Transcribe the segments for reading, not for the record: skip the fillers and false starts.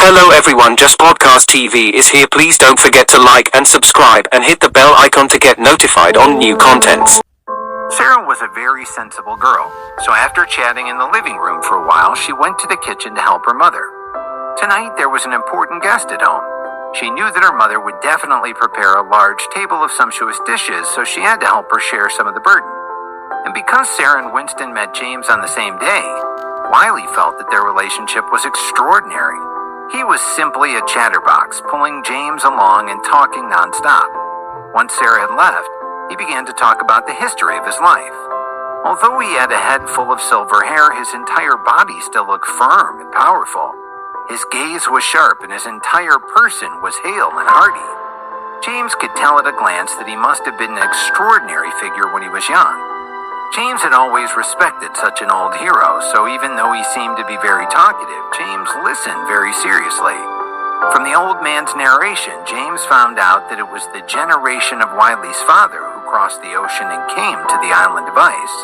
Hello everyone, Just Podcast TV is here. Please don't forget to like and subscribe and hit the bell icon to get notified on new contents. Sarah was a very sensible girl, so after chatting in the living room for a while, she went to the kitchen to help her mother. Tonight there was an important guest at home. She knew that her mother would definitely prepare a large table of sumptuous dishes, so she had to help her share some of the burden. And because Sarah and Winston met James on the same day, Wiley felt that their relationship was extraordinary. He was simply a chatterbox, pulling James along and talking nonstop. Once Sarah had left, he began to talk about the history of his life. Although he had a head full of silver hair, his entire body still looked firm and powerful. His gaze was sharp and his entire person was hale and hearty. James could tell at a glance that he must have been an extraordinary figure when he was young. James had always respected such an old hero, so even though he seemed to be very talkative, James listened very seriously. From the old man's narration, James found out that it was the generation of Wiley's father who crossed the ocean and came to the island of ice,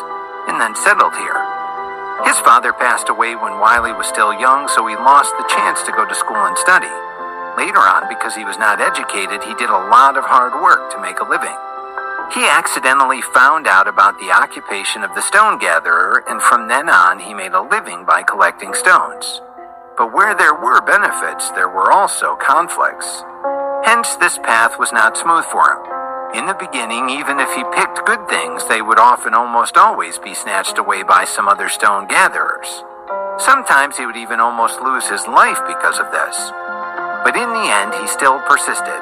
and then settled here. His father passed away when Wiley was still young, so he lost the chance to go to school and study. Later on, because he was not educated, he did a lot of hard work to make a living. He accidentally found out about the occupation of the stone gatherer, and from then on he made a living by collecting stones. But where there were benefits, there were also conflicts. Hence, this path was not smooth for him. In the beginning, even if he picked good things, they would often almost always be snatched away by some other stone gatherers. Sometimes he would even almost lose his life because of this. But in the end, he still persisted.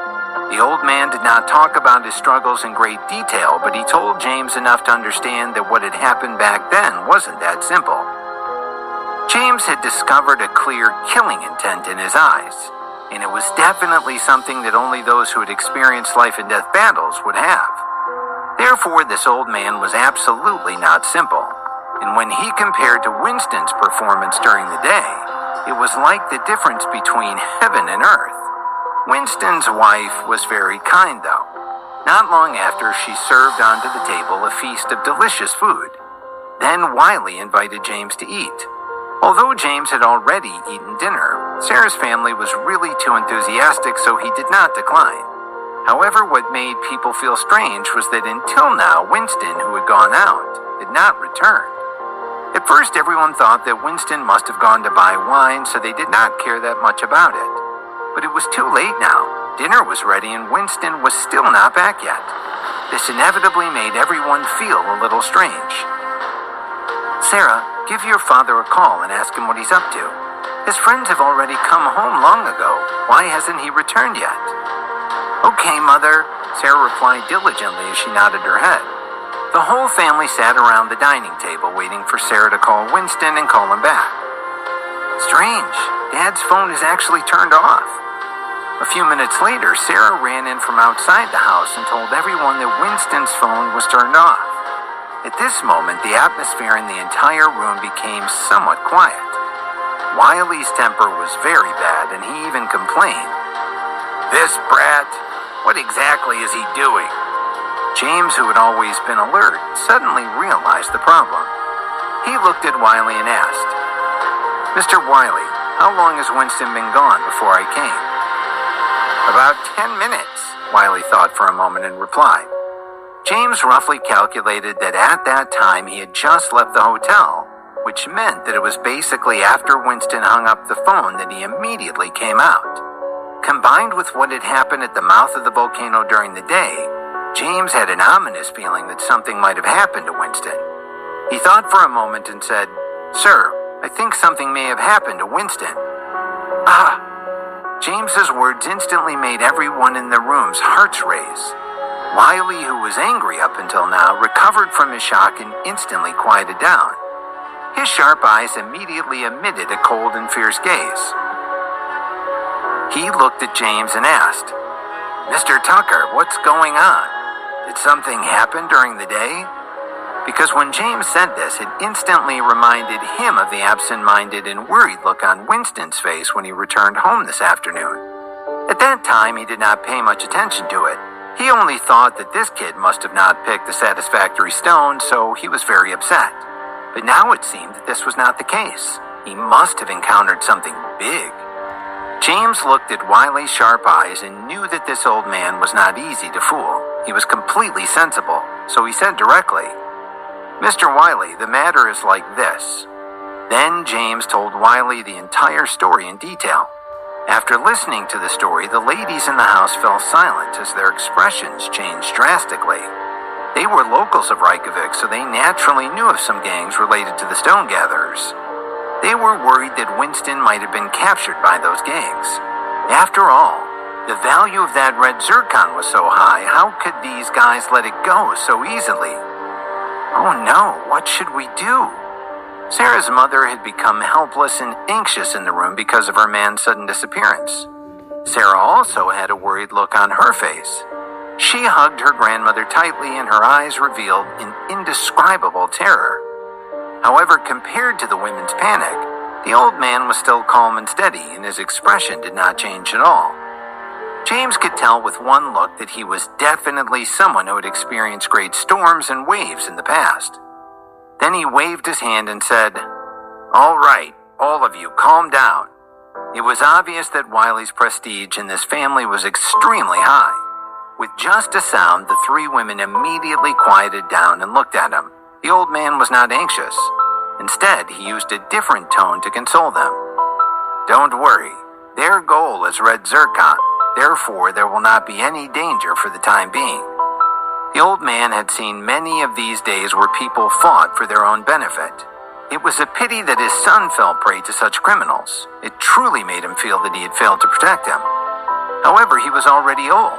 The old man did not talk about his struggles in great detail, but he told James enough to understand that what had happened back then wasn't that simple. James had discovered a clear killing intent in his eyes, and it was definitely something that only those who had experienced life and death battles would have. Therefore, this old man was absolutely not simple, and when he compared to Winston's performance during the day, it was like the difference between heaven and earth. Winston's wife was very kind, though. Not long after, she served onto the table a feast of delicious food. Then Wiley invited James to eat. Although James had already eaten dinner, Sarah's family was really too enthusiastic, so he did not decline. However, what made people feel strange was that until now, Winston, who had gone out, had not returned. At first, everyone thought that Winston must have gone to buy wine, so they did not care that much about it. But it was too late now. Dinner was ready and Winston was still not back yet. This inevitably made everyone feel a little strange. Sarah, give your father a call and ask him what he's up to. His friends have already come home long ago. Why hasn't he returned yet? Okay, Mother, Sarah replied diligently as she nodded her head. The whole family sat around the dining table waiting for Sarah to call Winston and call him back. Strange, Dad's phone is actually turned off. A few minutes later, Sarah ran in from outside the house and told everyone that Winston's phone was turned off. At this moment, the atmosphere in the entire room became somewhat quiet. Wiley's temper was very bad, and he even complained. This brat, what exactly is he doing? James, who had always been alert, suddenly realized the problem. He looked at Wiley and asked, Mr. Wiley, how long has Winston been gone before I came? About 10 minutes, Wiley thought for a moment and replied. James roughly calculated that at that time he had just left the hotel, which meant that it was basically after Winston hung up the phone that he immediately came out. Combined with what had happened at the mouth of the volcano during the day, James had an ominous feeling that something might have happened to Winston. He thought for a moment and said, Sir, I think something may have happened to Winston. James's words instantly made everyone in the room's hearts race. Wiley, who was angry up until now, recovered from his shock and instantly quieted down. His sharp eyes immediately emitted a cold and fierce gaze. He looked at James and asked, Mr. Tucker, what's going on? Did something happen during the day? Because when James said this, it instantly reminded him of the absent-minded and worried look on Winston's face when he returned home this afternoon. At that time, he did not pay much attention to it. He only thought that this kid must have not picked the satisfactory stone, so he was very upset. But now it seemed that this was not the case. He must have encountered something big. James looked at Wiley's sharp eyes and knew that this old man was not easy to fool. He was completely sensible, so he said directly, "Mr. Wiley, the matter is like this." Then James told Wiley the entire story in detail. After listening to the story, the ladies in the house fell silent as their expressions changed drastically. They were locals of Reykjavik, so they naturally knew of some gangs related to the stone gatherers. They were worried that Winston might have been captured by those gangs. After all, the value of that red zircon was so high, how could these guys let it go so easily? Oh no, what should we do? Sarah's mother had become helpless and anxious in the room because of her man's sudden disappearance. Sarah also had a worried look on her face. She hugged her grandmother tightly and her eyes revealed an indescribable terror. However, compared to the women's panic, the old man was still calm and steady and his expression did not change at all. James could tell with one look that he was definitely someone who had experienced great storms and waves in the past. Then he waved his hand and said, "All right, all of you, calm down." It was obvious that Wiley's prestige in this family was extremely high. With just a sound, the three women immediately quieted down and looked at him. The old man was not anxious. Instead, he used a different tone to console them. "Don't worry. Their goal is red zircon. Therefore, there will not be any danger for the time being." The old man had seen many of these days where people fought for their own benefit. It was a pity that his son fell prey to such criminals. It truly made him feel that he had failed to protect him. However, he was already old.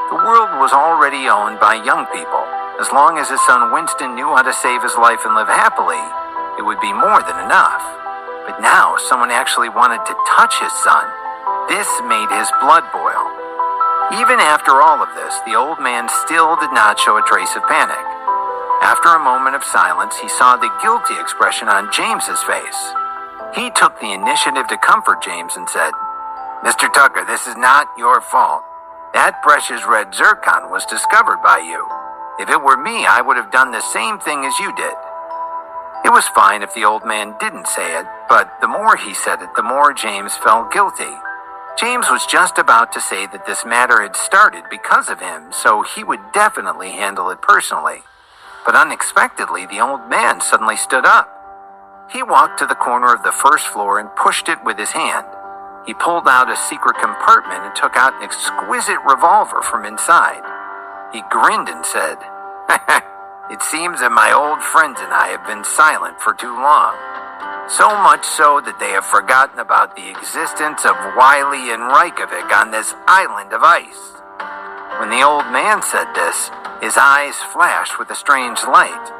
The world was already owned by young people. As long as his son Winston knew how to save his life and live happily, it would be more than enough. But now someone actually wanted to touch his son. This made his blood boil. Even after all of this, the old man still did not show a trace of panic. After a moment of silence, he saw the guilty expression on James's face. He took the initiative to comfort James and said, "Mr. Tucker, this is not your fault. That precious red zircon was discovered by you. If it were me, I would have done the same thing as you did." It was fine if the old man didn't say it, but the more he said it, the more James felt guilty. James was just about to say that this matter had started because of him, so he would definitely handle it personally. But unexpectedly, the old man suddenly stood up. He walked to the corner of the first floor and pushed it with his hand. He pulled out a secret compartment and took out an exquisite revolver from inside. He grinned and said, "It seems that my old friends and I have been silent for too long. So much so that they have forgotten about the existence of Wiley and Reykjavik on this island of ice." When the old man said this, his eyes flashed with a strange light.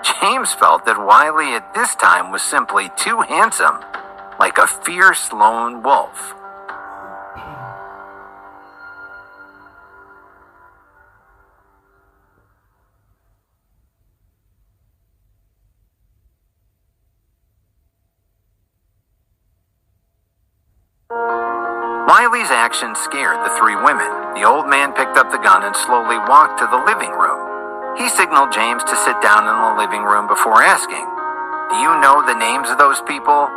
James felt that Wiley at this time was simply too handsome, like a fierce lone wolf. Wiley's actions scared the three women. The old man picked up the gun and slowly walked to the living room. He signaled James to sit down in the living room before asking, "Do you know the names of those people?"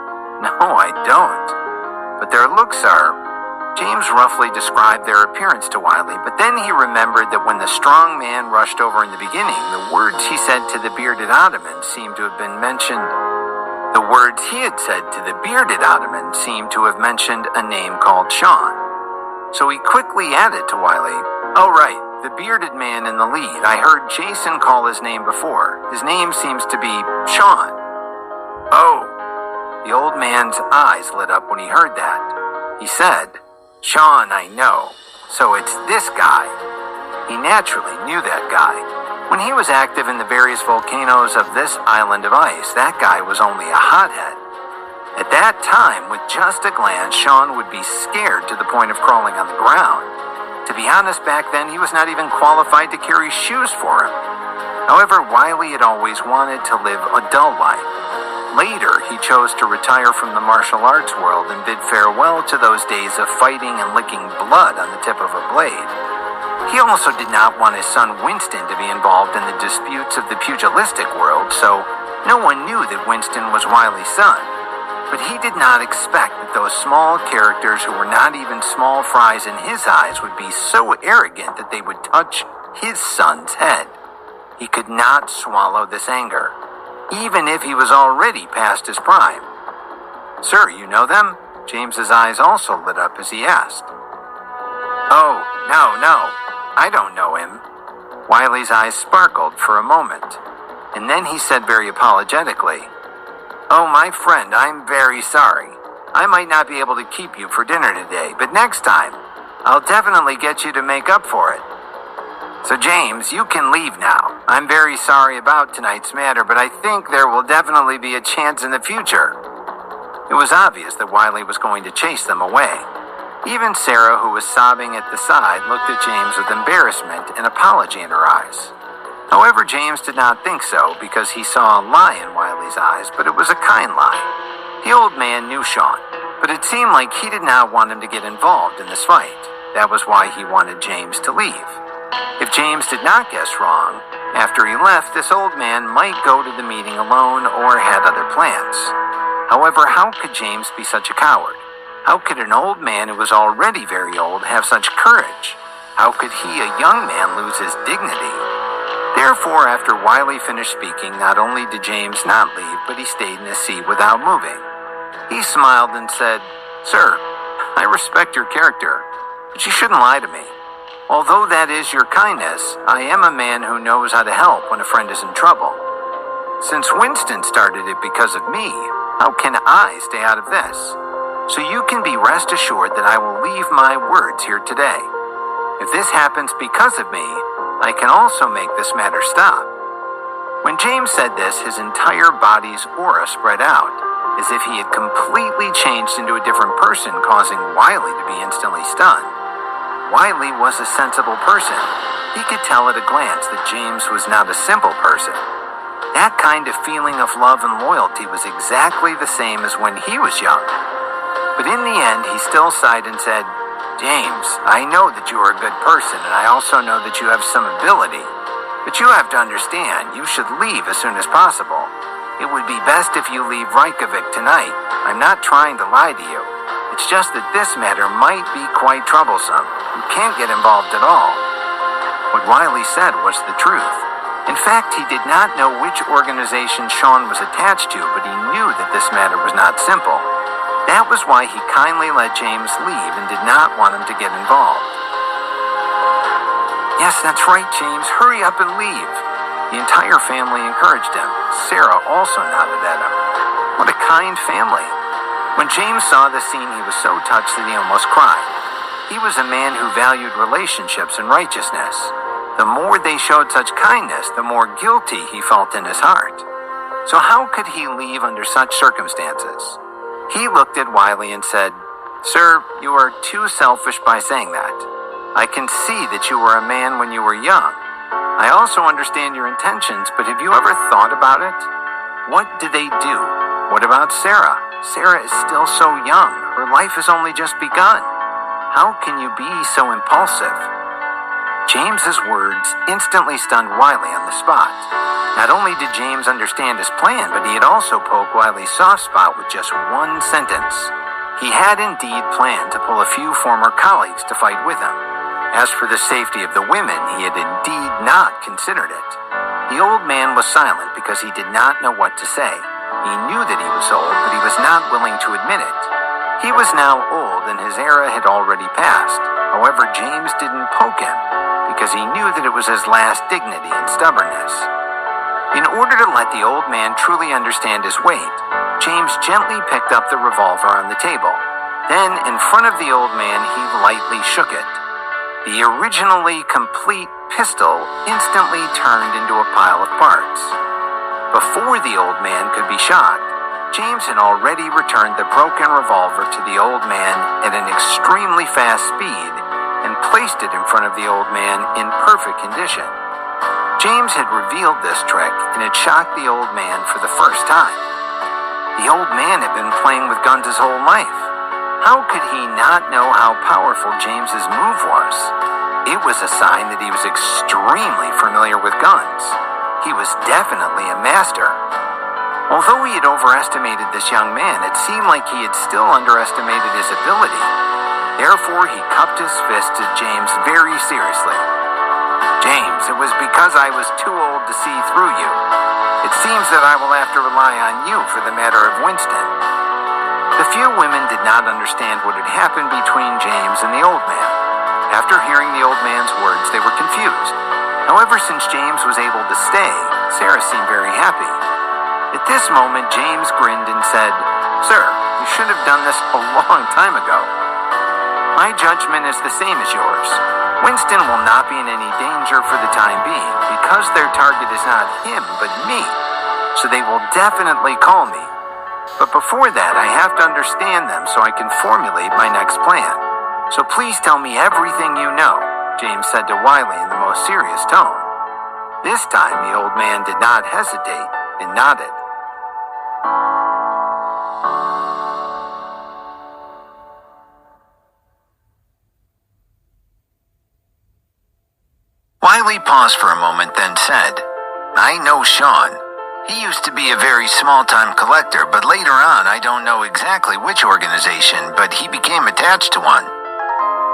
"No, I don't. But their looks are..." James roughly described their appearance to Wiley, but then he remembered that when the strong man rushed over in the beginning, the words he said to the bearded Ottoman seemed to have been mentioned. The words he had said to the bearded Ottoman seemed to have mentioned a name called Sean. So he quickly added to Wiley, "Oh right, the bearded man in the lead. I heard Jason call his name before. His name seems to be Sean." "Oh." The old man's eyes lit up when he heard that. He said, "Sean, I know. So it's this guy." He naturally knew that guy. When he was active in the various volcanoes of this island of ice, that guy was only a hothead. At that time, with just a glance, Sean would be scared to the point of crawling on the ground. To be honest, back then, he was not even qualified to carry shoes for him. However, Wiley had always wanted to live a dull life. Later, he chose to retire from the martial arts world and bid farewell to those days of fighting and licking blood on the tip of a blade. He also did not want his son Winston to be involved in the disputes of the pugilistic world, so no one knew that Winston was Wiley's son. But he did not expect that those small characters who were not even small fries in his eyes would be so arrogant that they would touch his son's head. He could not swallow this anger, even if he was already past his prime. "Sir, you know them?" James's eyes also lit up as he asked. "Oh, no, I don't know him." Wiley's eyes sparkled for a moment, and then he said very apologetically, "Oh, my friend, I'm very sorry. I might not be able to keep you for dinner today, but next time, I'll definitely get you to make up for it. So James, you can leave now. I'm very sorry about tonight's matter, but I think there will definitely be a chance in the future." It was obvious that Wiley was going to chase them away. Even Sarah, who was sobbing at the side, looked at James with embarrassment and apology in her eyes. However, James did not think so because he saw a lie in Wiley's eyes, but it was a kind lie. The old man knew Sean, but it seemed like he did not want him to get involved in this fight. That was why he wanted James to leave. If James did not guess wrong, after he left, this old man might go to the meeting alone or had other plans. However, how could James be such a coward? How could an old man who was already very old have such courage? How could he, a young man, lose his dignity? Therefore, after Wiley finished speaking, not only did James not leave, but he stayed in his seat without moving. He smiled and said, "Sir, I respect your character, but you shouldn't lie to me. Although that is your kindness, I am a man who knows how to help when a friend is in trouble. Since Winston started it because of me, how can I stay out of this? So you can be rest assured that I will leave my words here today. If this happens because of me, I can also make this matter stop." When James said this, his entire body's aura spread out, as if he had completely changed into a different person, causing Wiley to be instantly stunned. Wiley was a sensible person. He could tell at a glance that James was not a simple person. That kind of feeling of love and loyalty was exactly the same as when he was young. But in the end, he still sighed and said, "James, I know that you are a good person, and I also know that you have some ability. But you have to understand, you should leave as soon as possible. It would be best if you leave Reykjavik tonight. I'm not trying to lie to you. It's just that this matter might be quite troublesome. You can't get involved at all." What Wiley said was the truth. In fact, he did not know which organization Sean was attached to, but he knew that this matter was not simple. That was why he kindly let James leave and did not want him to get involved. "Yes, that's right, James. Hurry up and leave." The entire family encouraged him. Sarah also nodded at him. What a kind family. When James saw the scene, he was so touched that he almost cried. He was a man who valued relationships and righteousness. The more they showed such kindness, the more guilty he felt in his heart. So how could he leave under such circumstances? He looked at Wiley and said, "Sir, you are too selfish by saying that. I can see that you were a man when you were young. I also understand your intentions, but have you ever thought about it? What did they do? What about Sarah? Sarah is still so young. Her life has only just begun. How can you be so impulsive?" James's words instantly stunned Wiley on the spot. Not only did James understand his plan, but he had also poked Wiley's soft spot with just one sentence. He had indeed planned to pull a few former colleagues to fight with him. As for the safety of the women, he had indeed not considered it. The old man was silent because he did not know what to say. He knew that he was old, but he was not willing to admit it. He was now old and his era had already passed. However, James didn't poke him because he knew that it was his last dignity and stubbornness. In order to let the old man truly understand his weight, James gently picked up the revolver on the table. Then, in front of the old man, he lightly shook it. The originally complete pistol instantly turned into a pile of parts. Before the old man could be shot, James had already returned the broken revolver to the old man at an extremely fast speed and placed it in front of the old man in perfect condition. James had revealed this trick and it shocked the old man for the first time. The old man had been playing with guns his whole life. How could he not know how powerful James's move was? It was a sign that he was extremely familiar with guns. He was definitely a master. Although he had overestimated this young man, it seemed like he had still underestimated his ability. Therefore, he cupped his fist at James very seriously. "James, it was because I was too old to see through you. It seems that I will have to rely on you for the matter of Winston." The few women did not understand what had happened between James and the old man. After hearing the old man's words, they were confused. However, since James was able to stay, Sarah seemed very happy. At this moment, James grinned and said, "Sir, you should have done this a long time ago. My judgment is the same as yours. Winston will not be in any danger for the time being because their target is not him but me, so they will definitely call me. But before that, I have to understand them so I can formulate my next plan. So please tell me everything you know," James said to Wiley in the most serious tone. This time, the old man did not hesitate and nodded. Wiley paused for a moment, then said, "I know Sean. He used to be a very small-time collector, but later on, I don't know exactly which organization, but he became attached to one."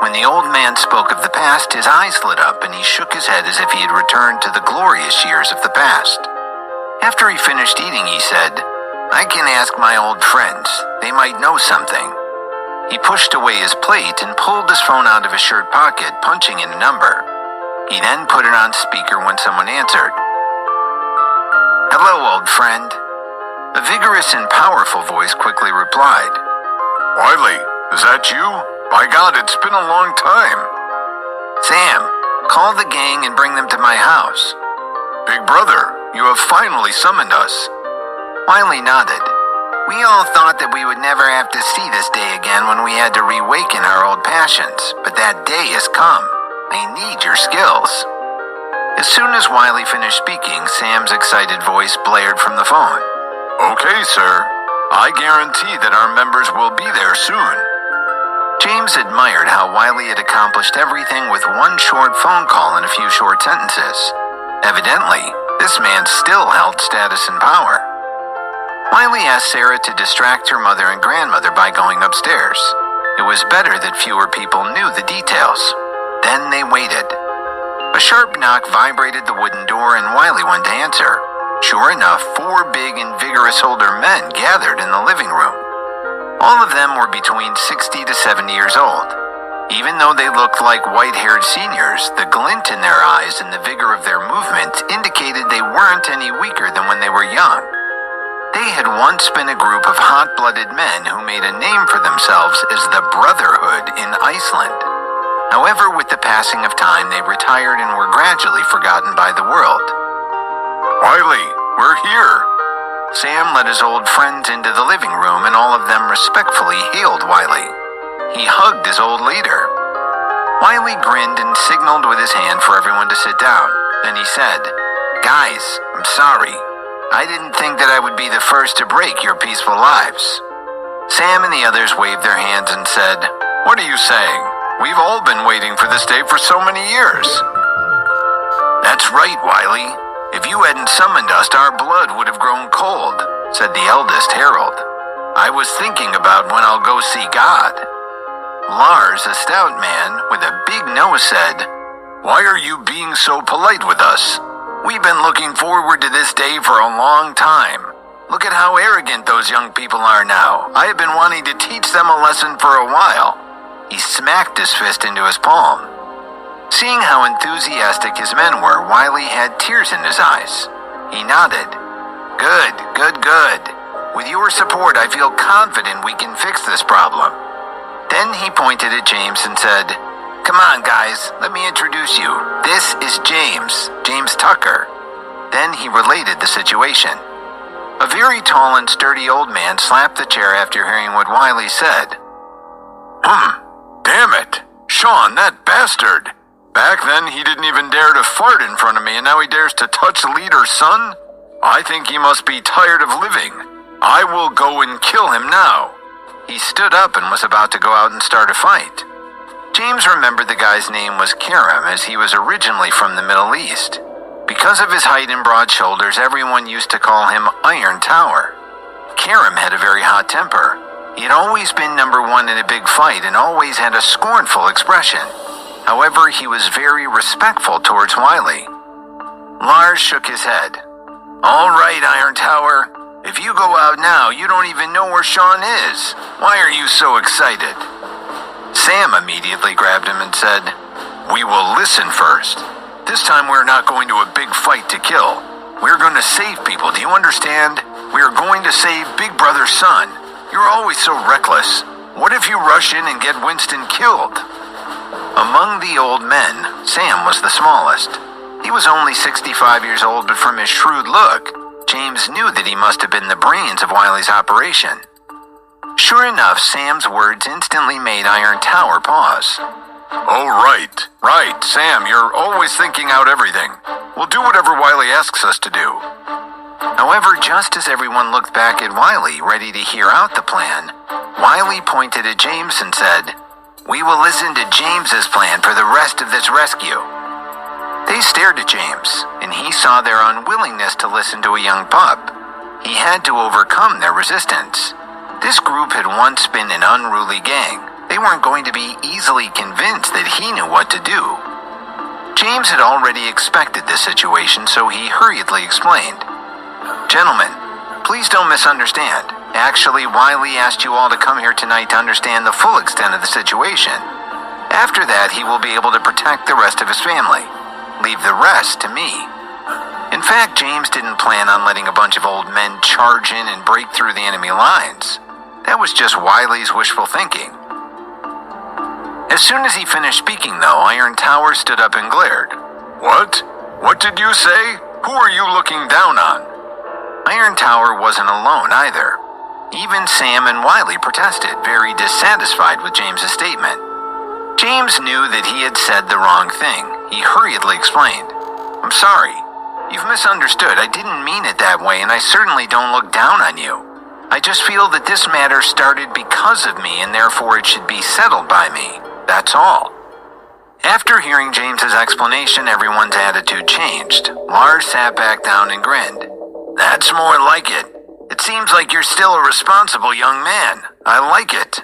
When the old man spoke of the past, his eyes lit up and he shook his head as if he had returned to the glorious years of the past. After he finished eating, he said, "I can ask my old friends. They might know something." He pushed away his plate and pulled his phone out of his shirt pocket, punching in a number. He then put it on speaker when someone answered. "Hello, old friend." A vigorous and powerful voice quickly replied, "Wiley, is that you? My God, it's been a long time." "Sam, call the gang and bring them to my house." "Big brother, you have finally summoned us." Wiley nodded. "We all thought that we would never have to see this day again when we had to reawaken our old passions, but that day has come. I need your skills." As soon as Wiley finished speaking, Sam's excited voice blared from the phone. "Okay, sir. I guarantee that our members will be there soon." James admired how Wiley had accomplished everything with one short phone call and a few short sentences. Evidently, this man still held status and power. Wiley asked Sarah to distract her mother and grandmother by going upstairs. It was better that fewer people knew the details. Then they waited. A sharp knock vibrated the wooden door and Wiley went to answer. Sure enough, 4 big and vigorous older men gathered in the living room. All of them were between 60 to 70 years old. Even though they looked like white-haired seniors, the glint in their eyes and the vigor of their movement indicated they weren't any weaker than when they were young. They had once been a group of hot-blooded men who made a name for themselves as the Brotherhood in Iceland. However, with the passing of time, they retired and were gradually forgotten by the world. "Wiley, we're here." Sam led his old friends into the living room and all of them respectfully hailed Wiley. He hugged his old leader. Wiley grinned and signaled with his hand for everyone to sit down. Then he said, "Guys, I'm sorry. I didn't think that I would be the first to break your peaceful lives." Sam and the others waved their hands and said, "What are you saying? We've all been waiting for this day for so many years." "That's right, Wiley. If you hadn't summoned us, our blood would have grown cold," said the eldest, Harold. "I was thinking about when I'll go see God." Lars, a stout man with a big nose, said, "Why are you being so polite with us? We've been looking forward to this day for a long time. Look at how arrogant those young people are now. I have been wanting to teach them a lesson for a while." He smacked his fist into his palm. Seeing how enthusiastic his men were, Wiley had tears in his eyes. He nodded. "Good, good, good. With your support, I feel confident we can fix this problem." Then he pointed at James and said, "Come on, guys, let me introduce you. This is James Tucker." Then he related the situation. A very tall and sturdy old man slapped the chair after hearing what Wiley said. Damn it. Sean, that bastard. Back then, he didn't even dare to fart in front of me, and now he dares to touch the leader's son? I think he must be tired of living. I will go and kill him now." He stood up and was about to go out and start a fight. James remembered the guy's name was Karam, as he was originally from the Middle East. Because of his height and broad shoulders, everyone used to call him Iron Tower. Karam had a very hot temper. He had always been number one in a big fight and always had a scornful expression. However, he was very respectful towards Wiley. Lars shook his head. "All right, Iron Tower. If you go out now, you don't even know where Sean is. Why are you so excited?" Sam immediately grabbed him and said, "We will listen first. This time we're not going to a big fight to kill. We're going to save people, do you understand? We are going to save Big Brother's son. You're always so reckless. What if you rush in and get Winston killed?" Among the old men, Sam was the smallest. He was only 65 years old, but from his shrewd look, James knew that he must have been the brains of Wiley's operation. Sure enough, Sam's words instantly made Iron Tower pause. "Oh, right, Sam, you're always thinking out everything. We'll do whatever Wiley asks us to do." However, just as everyone looked back at Wiley, ready to hear out the plan, Wiley pointed at James and said, "We will listen to James's plan for the rest of this rescue." They stared at James, and he saw their unwillingness to listen to a young pup. He had to overcome their resistance. This group had once been an unruly gang. They weren't going to be easily convinced that he knew what to do. James had already expected this situation, so he hurriedly explained. "Gentlemen, please don't misunderstand. Actually, Wiley asked you all to come here tonight to understand the full extent of the situation. After that, he will be able to protect the rest of his family. Leave the rest to me." In fact, James didn't plan on letting a bunch of old men charge in and break through the enemy lines. That was just Wiley's wishful thinking. As soon as he finished speaking, though, Iron Tower stood up and glared. "What? What did you say? Who are you looking down on?" Iron Tower wasn't alone either. Even Sam and Wiley protested, very dissatisfied with James's statement. James knew that he had said the wrong thing. He hurriedly explained, "I'm sorry. You've misunderstood. I didn't mean it that way, and I certainly don't look down on you. I just feel that this matter started because of me, and therefore it should be settled by me. That's all." After hearing James's explanation, everyone's attitude changed. Lars sat back down and grinned. "That's more like it. It seems like you're still a responsible young man. I like it."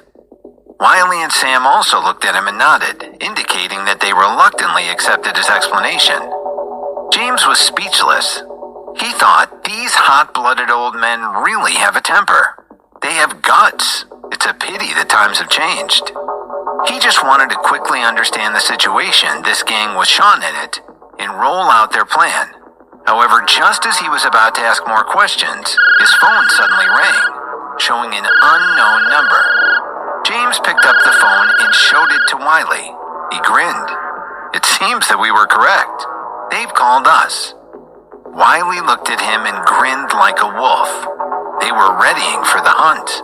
Wiley and Sam also looked at him and nodded, indicating that they reluctantly accepted his explanation. James was speechless. He thought, these hot-blooded old men really have a temper. They have guts. It's a pity that times have changed. He just wanted to quickly understand the situation, this gang with Sean in it, and roll out their plan. However, just as he was about to ask more questions, his phone suddenly rang, showing an unknown number. James picked up the phone and showed it to Wiley. He grinned. "It seems that we were correct. They've called us." Wiley looked at him and grinned like a wolf. They were readying for the hunt.